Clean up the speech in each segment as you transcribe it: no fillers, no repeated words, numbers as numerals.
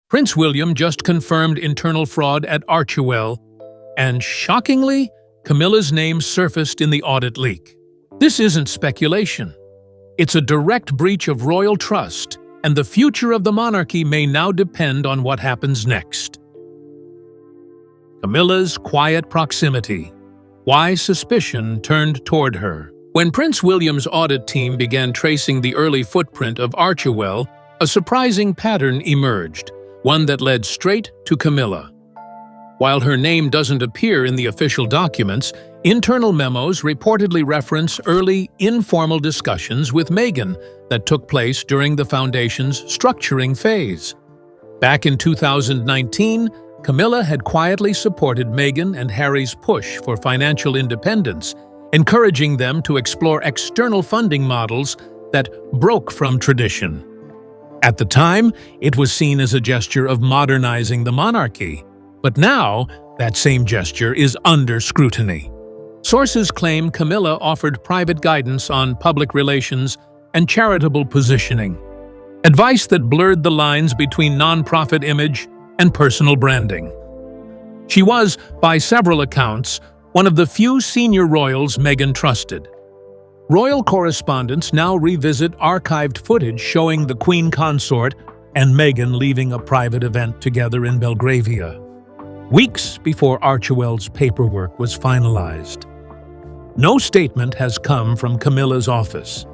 Prince William just confirmed internal fraud at Archewell, and shockingly, Camilla's name surfaced in the audit leak. This isn't speculation. It's a direct breach of royal trust, and the future of the monarchy may now depend on what happens next. Camilla's quiet proximity. Why suspicion turned toward her. When Prince William's audit team began tracing the early footprint of Archewell, a surprising pattern emerged, one that led straight to Camilla. While her name doesn't appear in the official documents, internal memos reportedly reference early, informal discussions with Meghan that took place during the foundation's structuring phase. Back in 2019, Camilla had quietly supported Meghan and Harry's push for financial independence, encouraging them to explore external funding models that broke from tradition. At the time, it was seen as a gesture of modernizing the monarchy. But now, that same gesture is under scrutiny. Sources claim Camilla offered private guidance on public relations and charitable positioning, advice that blurred the lines between nonprofit image and personal branding. She was, by several accounts, one of the few senior royals Meghan trusted. Royal correspondents now revisit archived footage showing the Queen Consort and Meghan leaving a private event together in Belgravia, weeks before Archewell's paperwork was finalized. No statement has come from Camilla's office.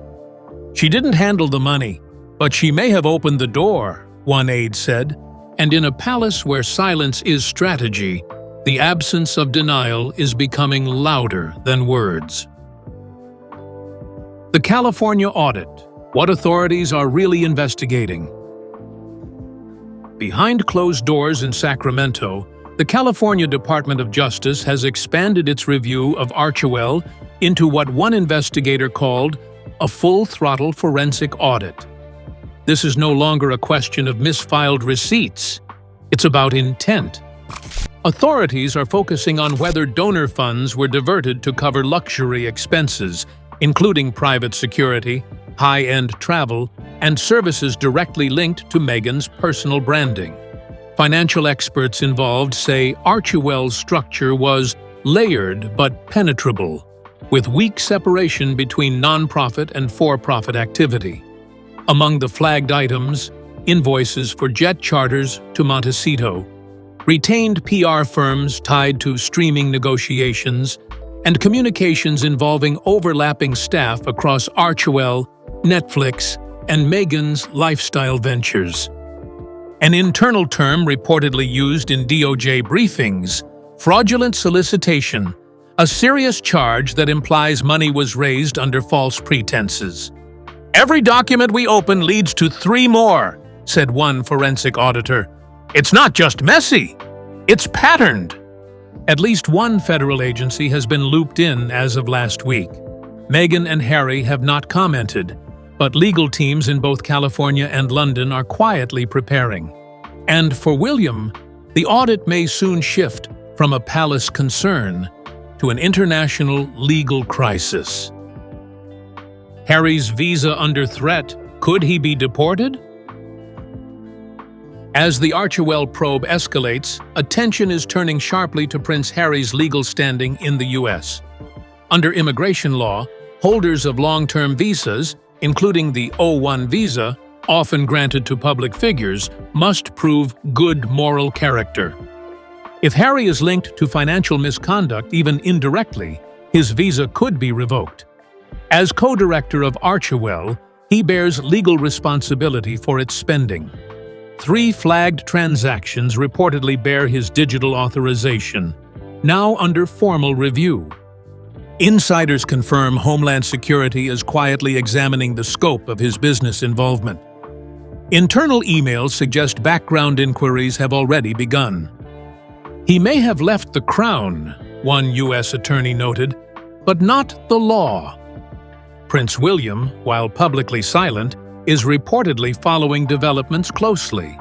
She didn't handle the money, but she may have opened the door, one aide said, and in a palace where silence is strategy, the absence of denial is becoming louder than words. The California audit. What authorities are really investigating? Behind closed doors in Sacramento, the California Department of Justice has expanded its review of Archewell into what one investigator called a full-throttle forensic audit. This is no longer a question of misfiled receipts. It's about intent. Authorities are focusing on whether donor funds were diverted to cover luxury expenses, including private security, high-end travel, and services directly linked to Meghan's personal branding. Financial experts involved say Archewell's structure was layered but penetrable, with weak separation between nonprofit and for-profit activity. Among the flagged items, invoices for jet charters to Montecito, retained PR firms tied to streaming negotiations, and communications involving overlapping staff across Archewell, Netflix, and Meghan's lifestyle ventures. An internal term reportedly used in DOJ briefings, fraudulent solicitation, a serious charge that implies money was raised under false pretenses. "Every document we open leads to 3 more, said one forensic auditor. "It's not just messy, it's patterned." At least one federal agency has been looped in as of last week. Meghan and Harry have not commented, but legal teams in both California and London are quietly preparing. And for William, the audit may soon shift from a palace concern to an international legal crisis. Harry's visa under threat. Could he be deported? As the Archewell probe escalates, attention is turning sharply to Prince Harry's legal standing in the U.S. Under immigration law, holders of long-term visas, including the O1 visa, often granted to public figures, must prove good moral character. If Harry is linked to financial misconduct, even indirectly, his visa could be revoked. As co-director of Archewell, he bears legal responsibility for its spending. 3 flagged transactions reportedly bear his digital authorization, now under formal review. Insiders confirm Homeland Security is quietly examining the scope of his business involvement. Internal emails suggest background inquiries have already begun. He may have left the crown, one U.S. attorney noted, but not the law. Prince William, while publicly silent, is reportedly following developments closely.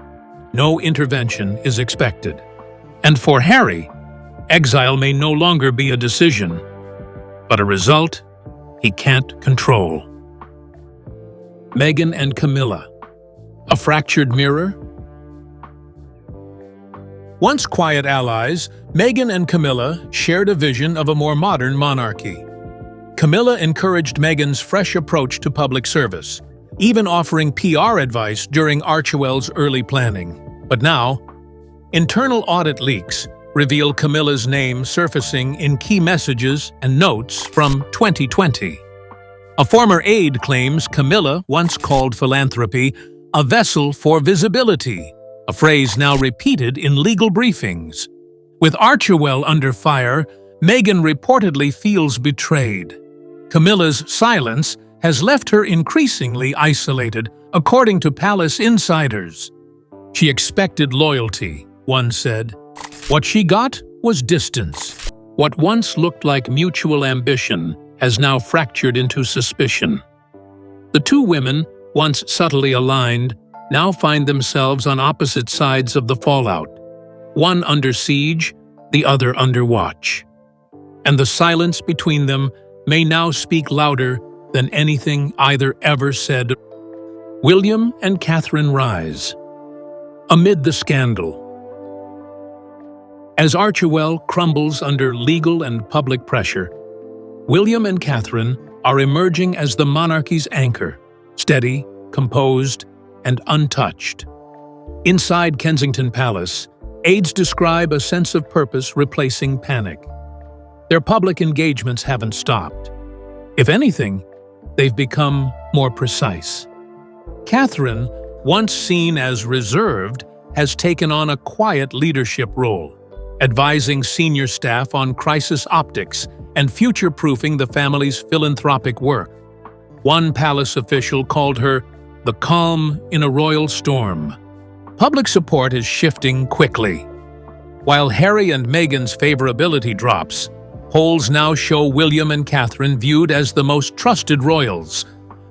No intervention is expected. And for Harry, exile may no longer be a decision, but a result he can't control. Meghan and Camilla. A fractured mirror? Once quiet allies, Meghan and Camilla shared a vision of a more modern monarchy. Camilla encouraged Meghan's fresh approach to public service, even offering PR advice during Archewell's early planning. But now, internal audit leaks reveal Camilla's name surfacing in key messages and notes from 2020. A former aide claims Camilla once called philanthropy a vessel for visibility, a phrase now repeated in legal briefings. With Archewell under fire, Meghan reportedly feels betrayed. Camilla's silence has left her increasingly isolated, according to palace insiders. She expected loyalty, one said. What she got was distance. What once looked like mutual ambition has now fractured into suspicion. The two women, once subtly aligned, now find themselves on opposite sides of the fallout, one under siege, the other under watch. And the silence between them may now speak louder than anything either ever said. William and Catherine rise. Amid the scandal. As Archewell crumbles under legal and public pressure, William and Catherine are emerging as the monarchy's anchor, steady, composed, and untouched. Inside Kensington Palace, aides describe a sense of purpose replacing panic. Their public engagements haven't stopped. If anything, they've become more precise. Catherine, once seen as reserved, has taken on a quiet leadership role, advising senior staff on crisis optics and future-proofing the family's philanthropic work. One palace official called her the calm in a royal storm. Public support is shifting quickly. While Harry and Meghan's favorability drops, polls now show William and Catherine viewed as the most trusted royals,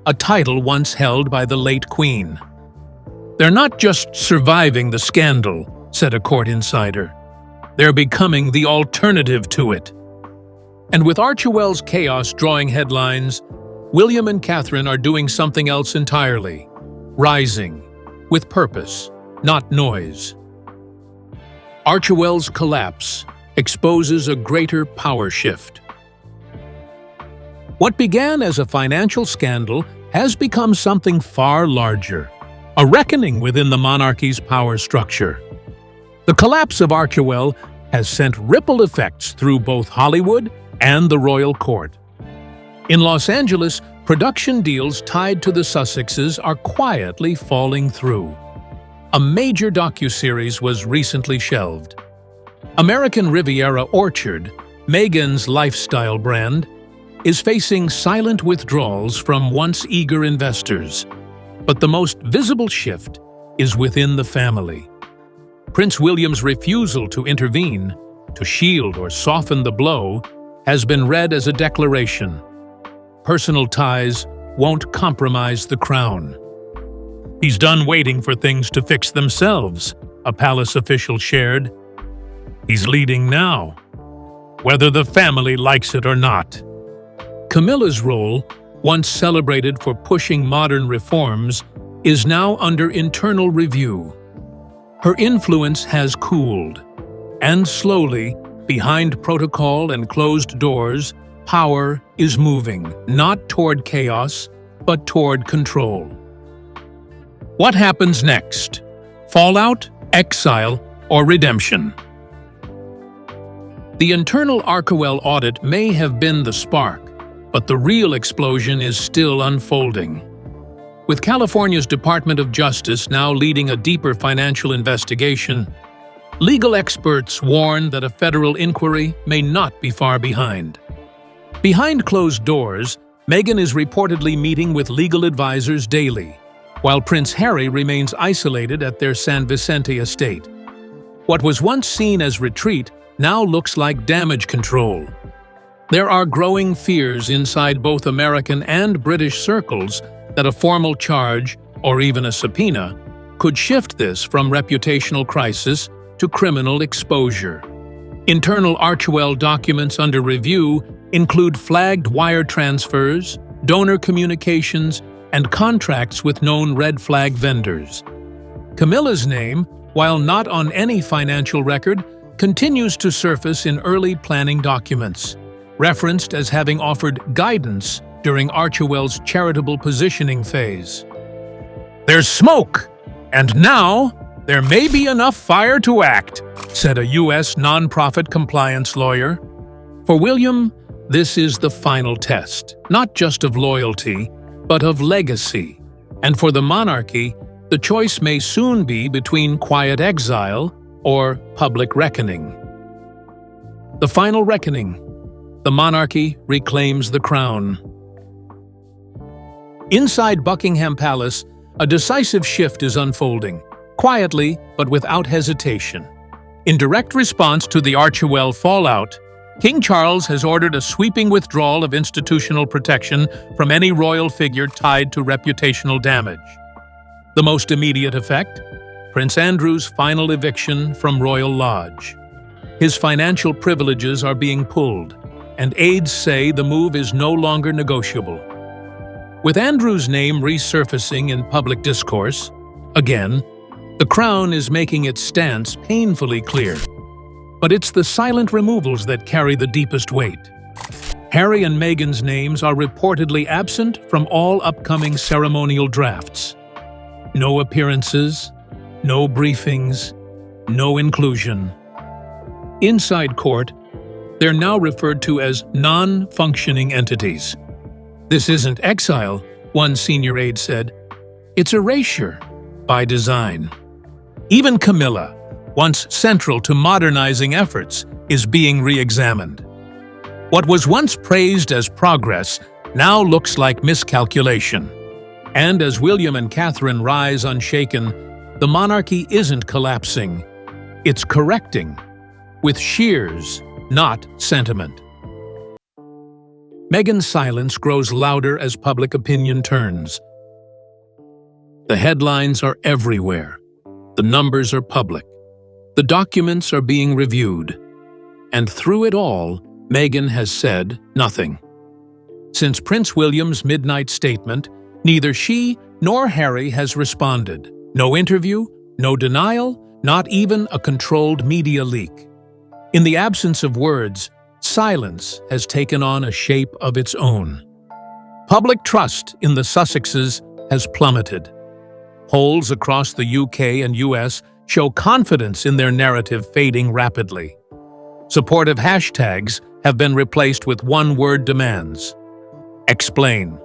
a title once held by the late Queen. They're not just surviving the scandal, said a court insider. They're becoming the alternative to it. And with Archewell's chaos drawing headlines, William and Catherine are doing something else entirely, rising, with purpose, not noise. Archewell's collapse exposes a greater power shift. What began as a financial scandal has become something far larger, a reckoning within the monarchy's power structure. The collapse of Archewell has sent ripple effects through both Hollywood and the royal court. In Los Angeles, production deals tied to the Sussexes are quietly falling through. A major docuseries was recently shelved. American Riviera Orchard, Meghan's lifestyle brand, is facing silent withdrawals from once eager investors. But the most visible shift is within the family. Prince William's refusal to intervene, to shield or soften the blow, has been read as a declaration. Personal ties won't compromise the crown. He's done waiting for things to fix themselves, a palace official shared. He's leading now, whether the family likes it or not. Camilla's role, once celebrated for pushing modern reforms, is now under internal review. Her influence has cooled, and slowly, behind protocol and closed doors, power is moving, not toward chaos, but toward control. What happens next? Fallout, exile, or redemption? The internal Archewell audit may have been the spark, but the real explosion is still unfolding. With California's Department of Justice now leading a deeper financial investigation, legal experts warn that a federal inquiry may not be far behind. Behind closed doors, Meghan is reportedly meeting with legal advisors daily, while Prince Harry remains isolated at their San Vicente estate. What was once seen as retreat now looks like damage control. There are growing fears inside both American and British circles that a formal charge, or even a subpoena, could shift this from reputational crisis to criminal exposure. Internal Archewell documents under review include flagged wire transfers, donor communications, and contracts with known red flag vendors. Camilla's name, while not on any financial record, continues to surface in early planning documents, referenced as having offered guidance during Archewell's charitable positioning phase. "There's smoke, and now there may be enough fire to act," said a U.S. nonprofit compliance lawyer. For William, this is the final test, not just of loyalty, but of legacy. And for the monarchy, the choice may soon be between quiet exile or public reckoning. The final reckoning. The monarchy reclaims the crown. Inside Buckingham Palace, a decisive shift is unfolding, quietly but without hesitation. In direct response to the Archewell fallout, King Charles has ordered a sweeping withdrawal of institutional protection from any royal figure tied to reputational damage. The most immediate effect? Prince Andrew's final eviction from Royal Lodge. His financial privileges are being pulled, and aides say the move is no longer negotiable. With Andrew's name resurfacing in public discourse, again, the Crown is making its stance painfully clear. But it's the silent removals that carry the deepest weight. Harry and Meghan's names are reportedly absent from all upcoming ceremonial drafts. No appearances, no briefings, no inclusion. Inside court, they're now referred to as non-functioning entities. This isn't exile, one senior aide said. It's erasure by design. Even Camilla, once central to modernizing efforts, is being re-examined. What was once praised as progress now looks like miscalculation. And as William and Catherine rise unshaken, the monarchy isn't collapsing. It's correcting, with shears, not sentiment. Meghan's silence grows louder as public opinion turns. The headlines are everywhere. The numbers are public. The documents are being reviewed. And through it all, Meghan has said nothing. Since Prince William's midnight statement, neither she nor Harry has responded. No interview, no denial, not even a controlled media leak. In the absence of words, silence has taken on a shape of its own. Public trust in the Sussexes has plummeted. Polls across the UK and US show confidence in their narrative fading rapidly. Supportive hashtags have been replaced with one-word demands. Explain.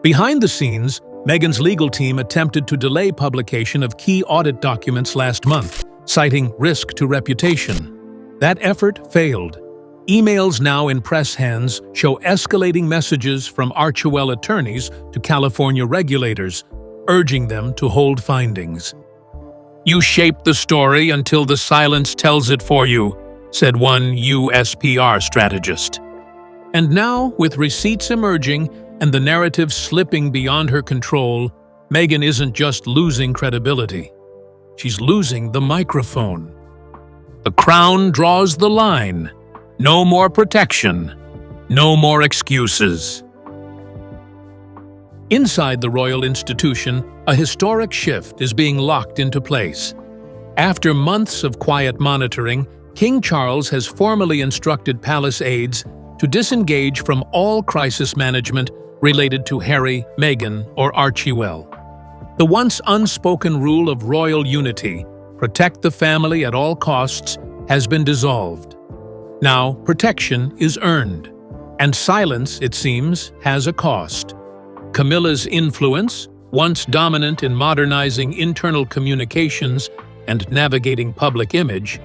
Behind the scenes, Meghan's legal team attempted to delay publication of key audit documents last month, citing risk to reputation. That effort failed. Emails now in press hands show escalating messages from Archewell attorneys to California regulators, urging them to hold findings. "You shape the story until the silence tells it for you," said one USPR strategist. And now, with receipts emerging and the narrative slipping beyond her control, Meghan isn't just losing credibility. She's losing the microphone. The Crown draws the line. No more protection. No more excuses. Inside the royal institution, a historic shift is being locked into place. After months of quiet monitoring, King Charles has formally instructed palace aides to disengage from all crisis management related to Harry, Meghan, or Archewell. The once unspoken rule of royal unity, protect the family at all costs, has been dissolved. Now, protection is earned, and silence, it seems, has a cost. Camilla's influence, once dominant in modernizing internal communications and navigating public image,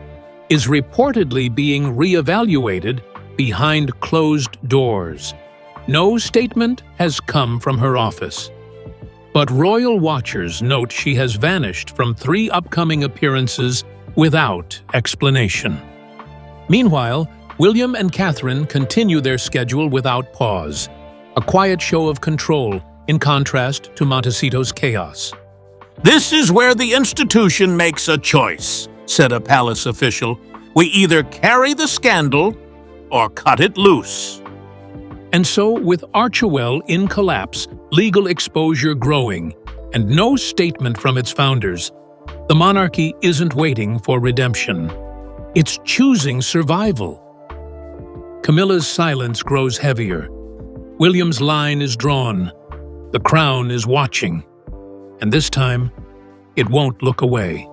is reportedly being re-evaluated behind closed doors. No statement has come from her office. But royal watchers note she has vanished from 3 upcoming appearances without explanation. Meanwhile, William and Catherine continue their schedule without pause, a quiet show of control in contrast to Montecito's chaos. "This is where the institution makes a choice," said a palace official. "We either carry the scandal or cut it loose." And so, with Archewell in collapse, legal exposure growing, and no statement from its founders, The monarchy isn't waiting for redemption. It's choosing survival. Camilla's silence grows heavier. William's line is drawn. The crown is watching. And this time, it won't look away.